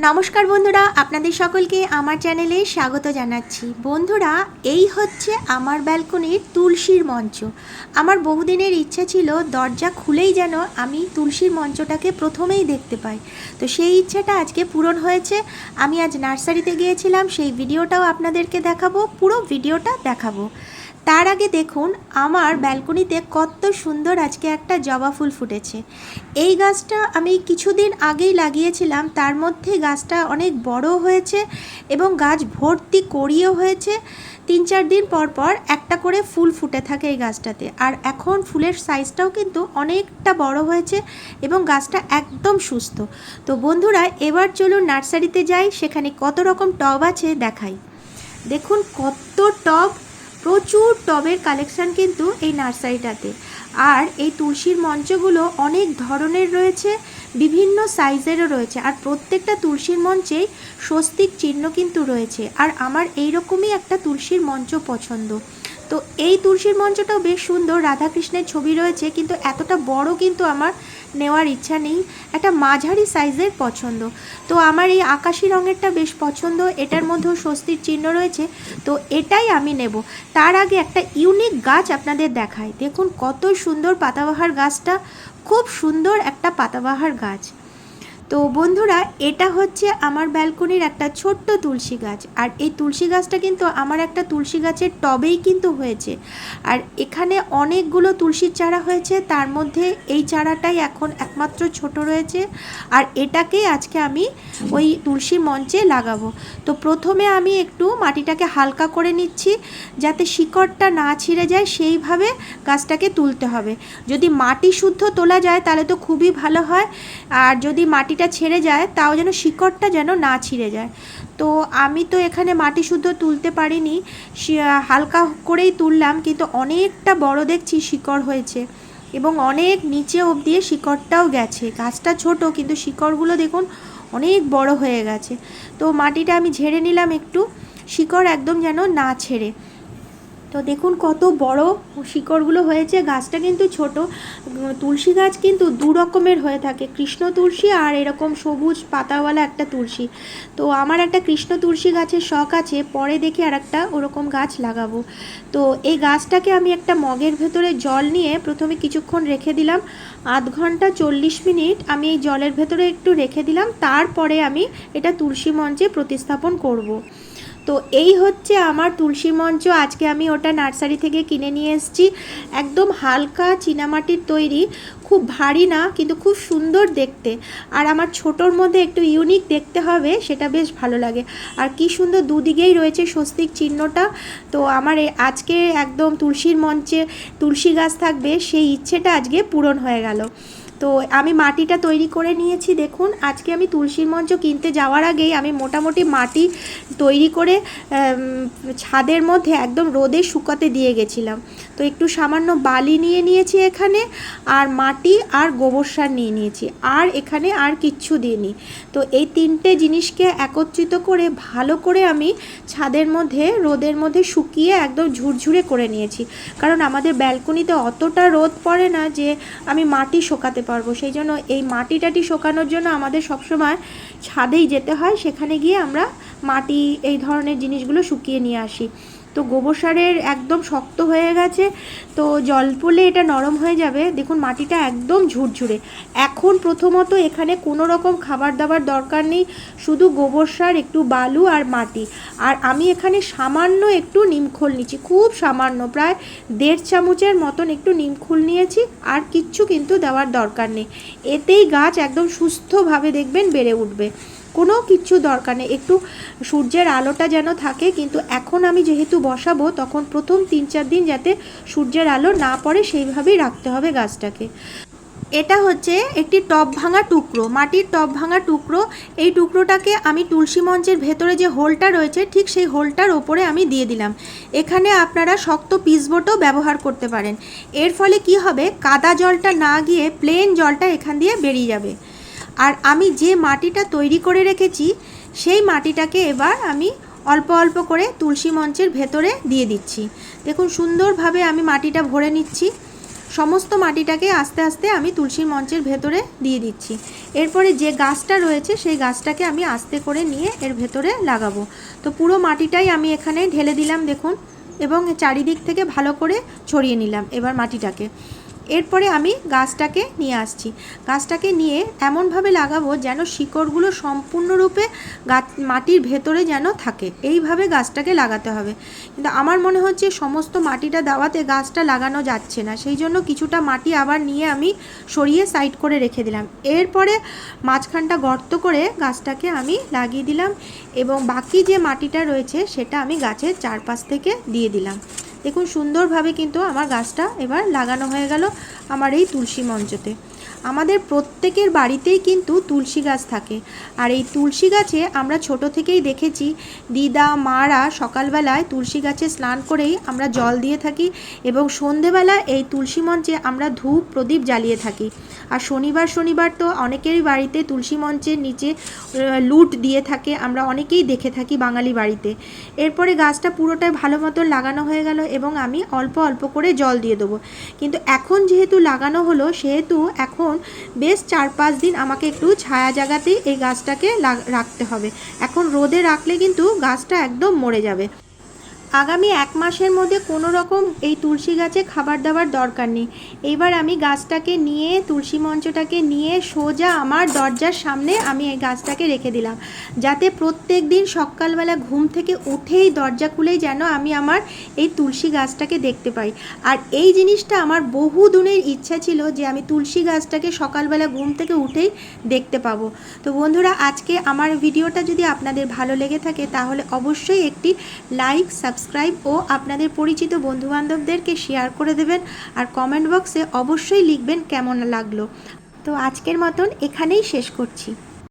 নমস্কার বন্ধুরা, আপনাদের সকলকে আমার চ্যানেলে স্বাগত জানাচ্ছি। বন্ধুরা, এই হচ্ছে আমার ব্যালকনির তুলসীর মঞ্চ। আমার বহুদিনের ইচ্ছা ছিল দরজা খুলেই যেন আমি তুলসীর মঞ্চটাকে প্রথমেই দেখতে পাই। তো সেই ইচ্ছাটা আজকে পূরণ হয়েছে। আমি আজ নার্সারিতে গিয়েছিলাম, সেই ভিডিওটাও আপনাদেরকে দেখাবো, পুরো ভিডিওটা দেখাবো। তার আগে দেখুন আমার ব্যালকনিতে কত সুন্দর আজকে একটা জবা ফুল ফুটেছে। এই গাছটা আমি কিছুদিন আগেই লাগিয়েছিলাম, তার মধ্যে গাছটা অনেক বড় হয়েছে এবং গাছ ভর্তি কড়িও হয়েছে। 3-4 দিন পর পর একটা করে ফুল ফুটে থাকে এই গাছটাতে। আর এখন ফুলের সাইজটাও কিন্তু অনেকটা বড় হয়েছে এবং গাছটা একদম সুস্থ। তো বন্ধুরা, এবার চলুন নার্সারিতে যাই, সেখানে কত রকম টব আছে দেখাই। দেখুন কত টব, প্রচুর টবের কালেকশান কিন্তু এই নার্সারিটাতে। আর এই তুলসীর মঞ্চগুলো অনেক ধরনের রয়েছে, বিভিন্ন সাইজেরও রয়েছে। আর প্রত্যেকটা তুলসীর মঞ্চেই স্বস্তিক চিহ্ন কিন্তু রয়েছে। আর আমার এই রকমই একটা তুলসীর মঞ্চ পছন্দ। তো এই তুলসীর মঞ্চটাও বেশ সুন্দর, রাধাকৃষ্ণের ছবি রয়েছে, কিন্তু এতটা বড় কিন্তু আমার নেওয়ার ইচ্ছা নেই, একটা মাঝারি সাইজের পছন্দ। তো আমার এই আকাশি রঙেরটা বেশ পছন্দ, এটার মধ্যেও স্বস্তির চিহ্ন রয়েছে, তো এটাই আমি নেব। তার আগে একটা ইউনিক গাছ আপনাদের দেখাই। দেখুন কত সুন্দর পাতাবাহার গাছটা, খুব সুন্দর একটা পাতাবাহার গাছ। তো বন্ধুরা, এটা হচ্ছে আমার ব্যালকনির একটা ছোট্ট তুলসী গাছ। আর এই তুলসী গাছটা কিন্তু আমার একটা তুলসী গাছের টবেই কিন্তু হয়েছে। আর এখানে অনেকগুলো তুলসীর চারা হয়েছে, তার মধ্যে এই চারাটাই এখন একমাত্র ছোট রয়েছে। আর এটাকেই আজকে আমি ওই তুলসী মঞ্চে লাগাবো। তো প্রথমে আমি একটু মাটিটাকে হালকা করে নিচ্ছি, যাতে শিকড়টা না ছিঁড়ে যায়, সেইভাবে গাছটাকে তুলতে হবে। যদি মাটি শুদ্ধ তোলা যায় তাহলে তো খুবই ভালো হয়, আর যদি মাটিটা ছেড়ে যায় তাও যেন শিকড়টা যেন না ছিঁড়ে যায়। তো আমি তো এখানে মাটি শুদ্ধ তুলতে পারিনি, হালকা করেই তুললাম, কিন্তু অনেকটা বড় দেখছি শিকড় হয়েছে এবং অনেক নিচে অবধি শিকড়টাও গেছে। গাছটা ছোট কিন্তু শিকড়গুলো দেখুন অনেক বড় হয়ে গেছে। তো মাটিটা আমি ঝেড়ে নিলাম একটু, শিকড় একদম যেন না ছেড়ে। তো দেখুন কত বড় শিকড়গুলো হয়েছে। গাছটা কিন্তু ছোট। তুলসী গাছ কিন্তু দু রকমের হয়ে থাকে, কৃষ্ণ তুলসী আর এরকম সবুজ পাতাওয়ালা একটা তুলসী। তো আমার একটা কৃষ্ণ তুলসী গাছের শখ আছে, পরে দেখি আর একটা ওরকম গাছ লাগাবো। তো এই গাছটাকে আমি একটা মগের ভেতরে জল নিয়ে প্রথমে কিছুক্ষণ রেখে দিলাম, 0.5 ঘন্টা 40 মিনিট আমি এই জলের ভেতরে একটু রেখে দিলাম। তারপরে আমি এটা তুলসী মঞ্চে প্রতিস্থাপন করব। তো এই হচ্ছে আমার তুলসী মঞ্চ। আজকে আমি ওটা নার্সারি থেকে কিনে নিয়ে এসেছি, একদম হালকা চীনামাটির তৈরি, খুব ভারী না, কিন্তু খুব সুন্দর দেখতে। আর আমার ছোটোর মধ্যে একটু ইউনিক দেখতে হবে, সেটা বেশ ভালো লাগে। আর কি সুন্দর দুদিকেই রয়েছে স্বস্তিক চিহ্নটা। তো আমার আজকে একদম তুলসীর মঞ্চে তুলসী গাছ থাকবে, সেই ইচ্ছেটা আজকে পূরণ হয়ে গেল। তো আমি মাটিটা তৈরি করে নিয়েছি। দেখুন আজকে আমি তুলসীর মঞ্চ কিনতে যাওয়ার আগেই আমি মোটামুটি মাটি তৈরি করে ছাদের মধ্যে একদম রোদে শুকাতে দিয়ে গেছিলাম। তো একটু সামান্য বালি নিয়ে নিয়েছি এখানে, আর মাটি আর গোবর সার নিয়ে নিয়েছি, আর এখানে আর কিচ্ছু দিইনি। তো এই 3টে জিনিসকে একত্রিত করে ভালো করে আমি ছাদের মধ্যে রোদের মধ্যে শুকিয়ে একদম ঝুরঝুরে করে নিয়েছি। কারণ আমাদের ব্যালকনিতে অতটা রোদ পড়ে না যে আমি মাটি শোকাতে পারবো, সেই জন্য এই মাটি টাটি শোকানোর জন্য আমাদের সবসময় ছাদেই যেতে হয়, সেখানে গিয়ে আমরা মাটি এই ধরনের জিনিসগুলো শুকিয়ে নিয়ে আসি। তো গোবর সারের একদম শক্ত হয়ে গেছে, তো জল পড়লে এটা নরম হয়ে যাবে। দেখুন মাটিটা একদম ঝুরঝুরে। এখন প্রথমত এখানে কোনো রকম খাবার দাবার দরকার নেই, শুধু গোবর সার, একটু বালু আর মাটি। আর আমি এখানে সামান্য একটু নিমখোল নিচ্ছি, খুব সামান্য, প্রায় 1.5 চামচের মতন একটু নিমখোল নিয়েছি। আর কিচ্ছু কিন্তু দেওয়ার দরকার নেই, এতেই গাছ একদম সুস্থভাবে দেখবেন বেড়ে উঠবে, কোনো কিচ্ছু দরকার নেই। একটু সূর্যের আলোটা যেন থাকে, কিন্তু এখন আমি যেহেতু বসাবো তখন প্রথম 3-4 দিন যাতে সূর্যের আলো না পড়ে সেইভাবেই রাখতে হবে গাছটাকে। এটা হচ্ছে একটি টব ভাঙা টুকরো, মাটির টব ভাঙা টুকরো। এই টুকরোটাকে আমি তুলসী মঞ্চের ভেতরে যে হোলটা রয়েছে ঠিক সেই হোলটার ওপরে আমি দিয়ে দিলাম। এখানে আপনারা শক্ত পিচবোর্ডও ব্যবহার করতে পারেন। এর ফলে কি হবে, কাদা জলটা না গিয়ে প্লেন জলটা এখান দিয়ে বেরিয়ে যাবে। আর আমি যে মাটিটা তৈরি করে রেখেছি সেই মাটিটাকে এবার আমি অল্প অল্প করে তুলসী মঞ্চের ভেতরে দিয়ে দিচ্ছি। দেখুন সুন্দরভাবে আমি মাটিটা ভরে নিচ্ছি। সমস্ত মাটিটাকে আস্তে আস্তে আমি তুলসীর মঞ্চের ভেতরে দিয়ে দিচ্ছি। এরপরে যে গাছটা রয়েছে সেই গাছটাকে আমি আস্তে করে নিয়ে এর ভেতরে লাগাবো। তো পুরো মাটিটাই আমি এখানে ঢেলে দিলাম দেখুন, এবং চারিদিক থেকে ভালো করে ছড়িয়ে নিলাম এবার মাটিটাকে। এরপরে আমি গাছটাকে নিয়ে আসছি। গাছটাকে নিয়ে এমনভাবে লাগাবো যেন শিকড়গুলো সম্পূর্ণরূপে মাটির ভেতরে যেন থাকে, এইভাবে গাছটাকে লাগাতে হবে। কিন্তু আমার মনে হচ্ছে সমস্ত মাটিটা দেওয়াতে গাছটা লাগানো যাচ্ছে না, সেই জন্য কিছুটা মাটি আবার নিয়ে আমি সরিয়ে সাইড করে রেখে দিলাম। এরপরে মাঝখানটা গর্ত করে গাছটাকে আমি লাগিয়ে দিলাম, এবং বাকি যে মাটিটা রয়েছে সেটা আমি গাছের চারপাশ থেকে দিয়ে দিলাম। দেখুন সুন্দরভাবে কিন্তু আমার গাছটা এবার লাগানো হয়ে গেল আমার এই তুলসী মঞ্চতে। আমাদের প্রত্যেকের বাড়িতেই কিন্তু তুলসী গাছ থাকে, আর এই তুলসী গাছে আমরা ছোট থেকেই দেখেছি দিদা মারা সকালবেলায় তুলসী গাছে স্নান করেই আমরা জল দিয়ে থাকি, এবং সন্ধেবেলা এই তুলসী মঞ্চে আমরা ধূপ প্রদীপ জ্বালিয়ে থাকি। আর শনিবার তো অনেকেরই বাড়িতে তুলসী মঞ্চের নিচে লুট দিয়ে থাকে, আমরা অনেকেই দেখে থাকি বাঙালি বাড়িতে। এরপরে গাছটা পুরোটাই ভালো মতন লাগানো হয়ে গেল, এবং আমি অল্প অল্প করে জল দিয়ে দেবো। কিন্তু এখন যেহেতু লাগানো হলো সেহেতু এখন বেশ 4-5 দিন আমাকে একটু ছায়া জায়গাতেই এই গাছটাকে রাখতে হবে। এখন রোদে রাখলে কিন্তু গাছটা একদম মরে যাবে। আগামী 1 মাসের মধ্যে কোনো রকম এই তুলসী গাছে খাবার দাবার দরকার নেই। এইবার আমি গাছটাকে নিয়ে তুলসী মঞ্চটাকে নিয়ে সোজা আমার দরজার সামনে আমি এই গাছটাকে রেখে দিলাম, যাতে প্রত্যেক দিন সকালবেলা ঘুম থেকে উঠেই দরজা খুলেই যেন আমি আমার এই তুলসী গাছটাকে দেখতে পাই। আর এই জিনিসটা আমার বহু দিনের ইচ্ছা ছিল যে আমি তুলসী গাছটাকে সকালবেলা ঘুম থেকে উঠেই দেখতে পাবো। তো বন্ধুরা, আজকে আমার ভিডিওটা যদি আপনাদের ভালো লেগে থাকে তাহলে অবশ্যই একটি লাইক, সাবস্ক্রাইব ও আপনাদের পরিচিত বন্ধুবান্ধবদেরকে শেয়ার করে দেবেন, আর কমেন্ট বক্সে অবশ্যই লিখবেন কেমন লাগলো। তো আজকের মতন এখানেই শেষ করছি।